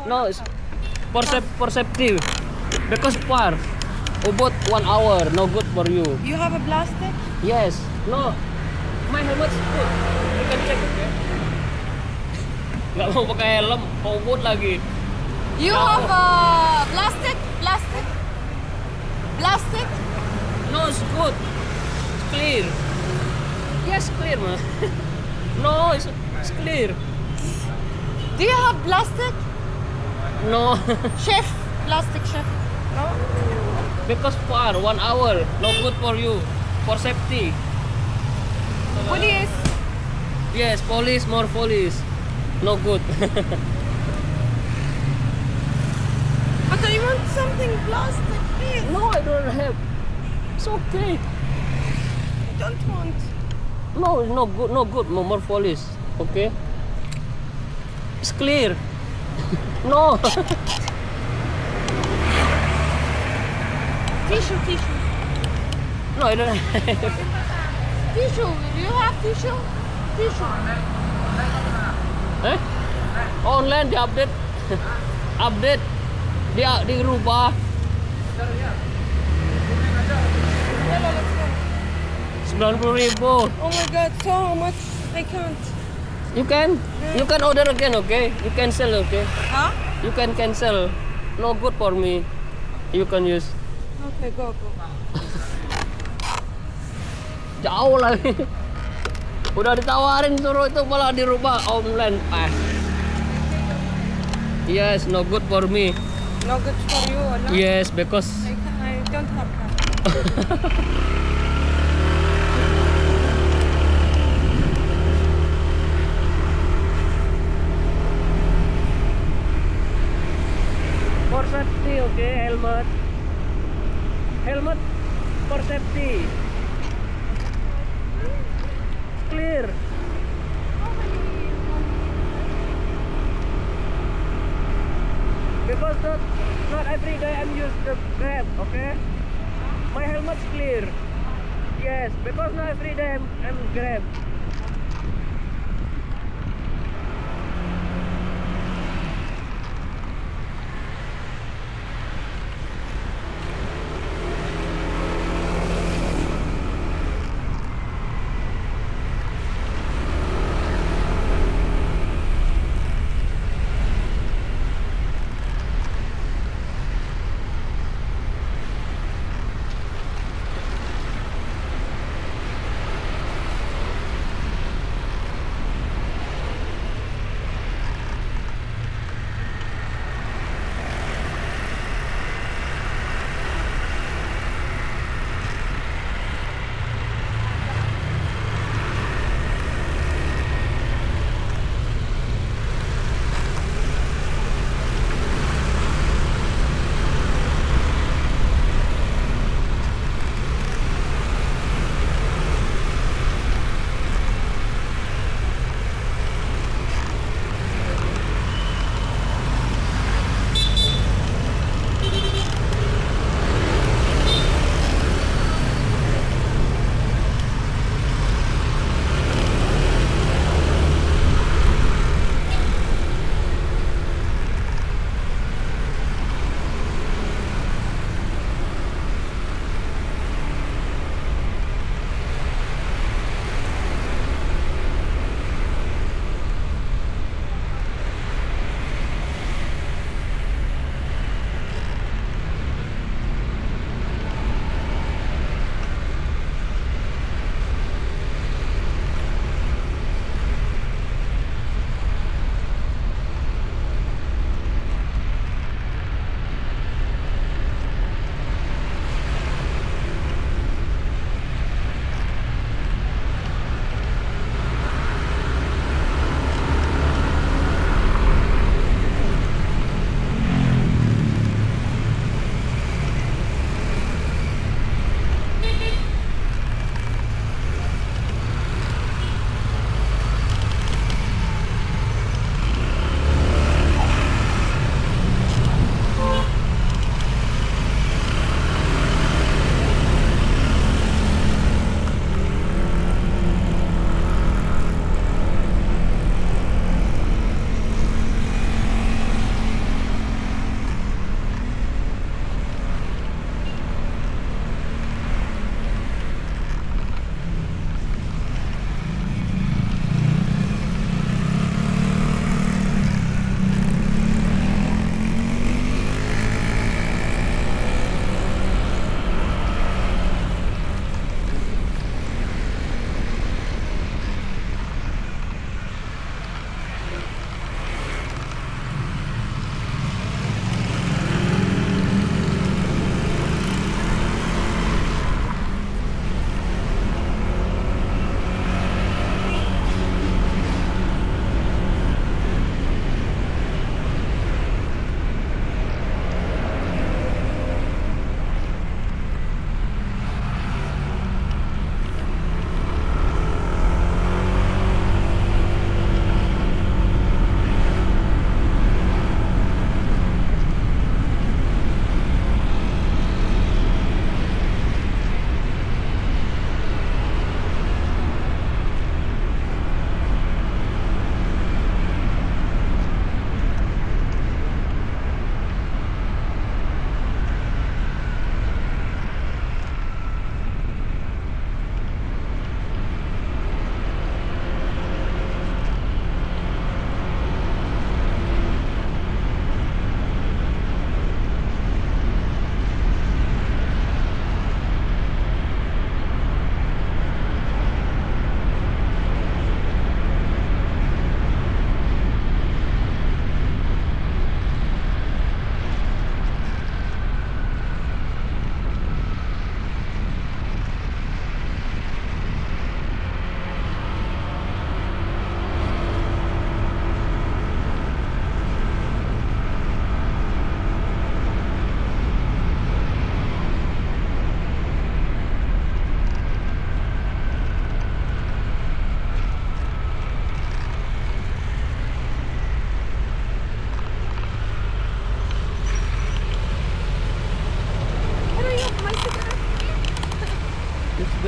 No, it's for safety. Because far. About 1 hour, no good for you. You have a plastic? Yes. No. My helmet's good. You can check, okay? Nggak mau pakai helm, mau boot lagi. You No. have a plastic? Plastic? Plastic? No, it's good. It's clear. Yes, clear, man. No, it's clear. Do you have plastic? No. Chef? Plastic chef? No? Because far, 1 hour, no good for you. For safety. Police? Yes, police, more police. No good. But I want something plastic, please. No, I don't have. It's okay. I don't want. No, it's no good, no good. More police. Okay. It's clear. No. Tissue, tissue. No, I don't have. Tissue. You have tissue? Tissue. Eh? Online di update. Update. Dia dirubah. Yalla, let's go. 90.000. Oh my god, so much. I can't. You can order again, okay? You cancel, okay? Huh? You can cancel. No good for me. You can use. Okay, go. Jauh lagi. Udah ditawarin suruh itu malah dirubah online. Yes, no good for me. No good for you, no? Yes, because I don't have that. for safety, okay, helmet. Helmet for safety. Clear. Because not every day I'm use the Grab, okay? My helmet's clear. Yes, because not every day I'm Grab.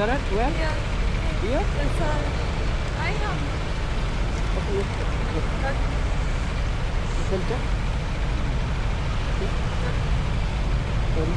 got it? Where? Yeah. Here? It's I have. Okay. You can check. Sorry.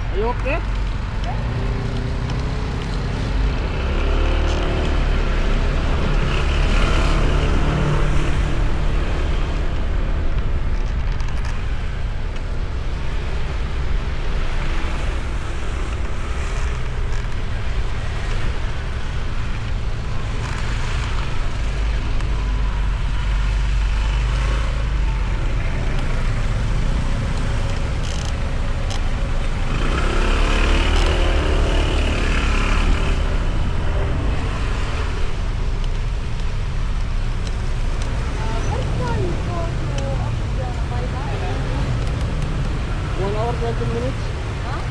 Are you okay? What time you go to Abuja by bike? 1 hour 20 minutes. Huh?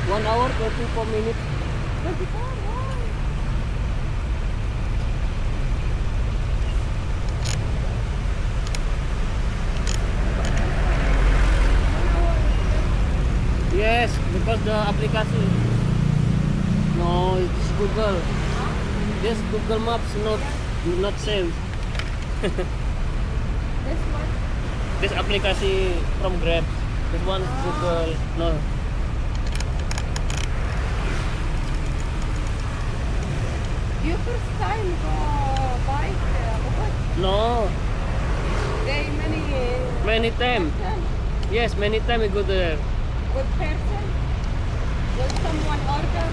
1 hour 24 minutes. 24? Why? Yes, because the application. No, it's Google. This Google Maps not same. This one? This application from Grab. This one is Google. No. You first time go bike Abuja? No. They Many time. person? Yes, many time we go there. With person? Will someone order?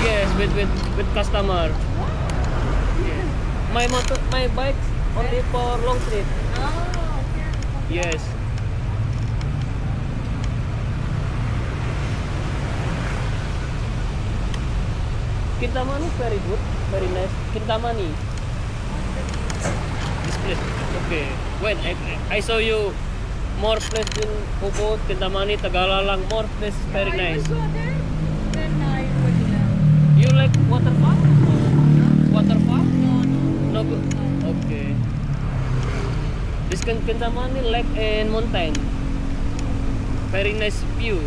Yes, with customer. Yes. My bike only for long trip. Oh, okay. Yes. Kintamani very good, very nice. Kintamani. This place. Okay. When I saw you more place in Ubud, Kintamani, Tagalalang, more place very I nice. will go there, then I will. You like waterfall? Waterfall? No, no. No good. Okay. This Kintamani lake and mountain. Very nice view.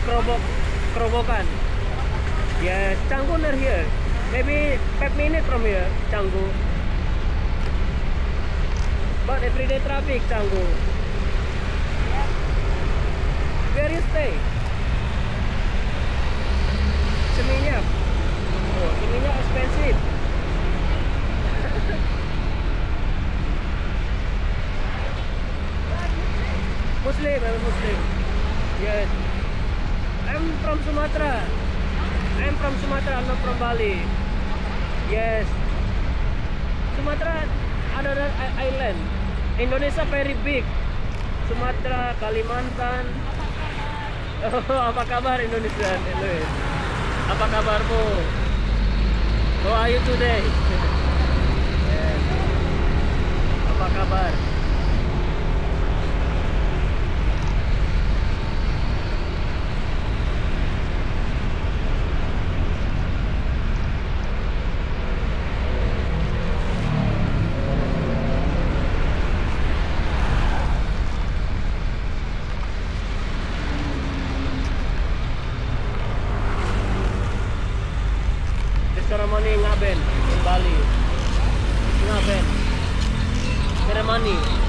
Kerobokan. Yes, Canggu near here. Maybe 5 minutes from here, Canggu. But everyday traffic, Canggu. Where you stay? Seminyak. Oh, Seminyak expensive. Muslim, I'm a Muslim. Yes. I'm from Sumatra. I'm from Sumatra, not from Bali. Yes. Sumatra, another island. Indonesia very big. Sumatera, Kalimantan. Oh, apa kabar Indonesia? Luis? Apa kabarmu? How are you today? Yes. Apa kabar? Ceremony Ngaben in Bali. Ngaben. Ceremony.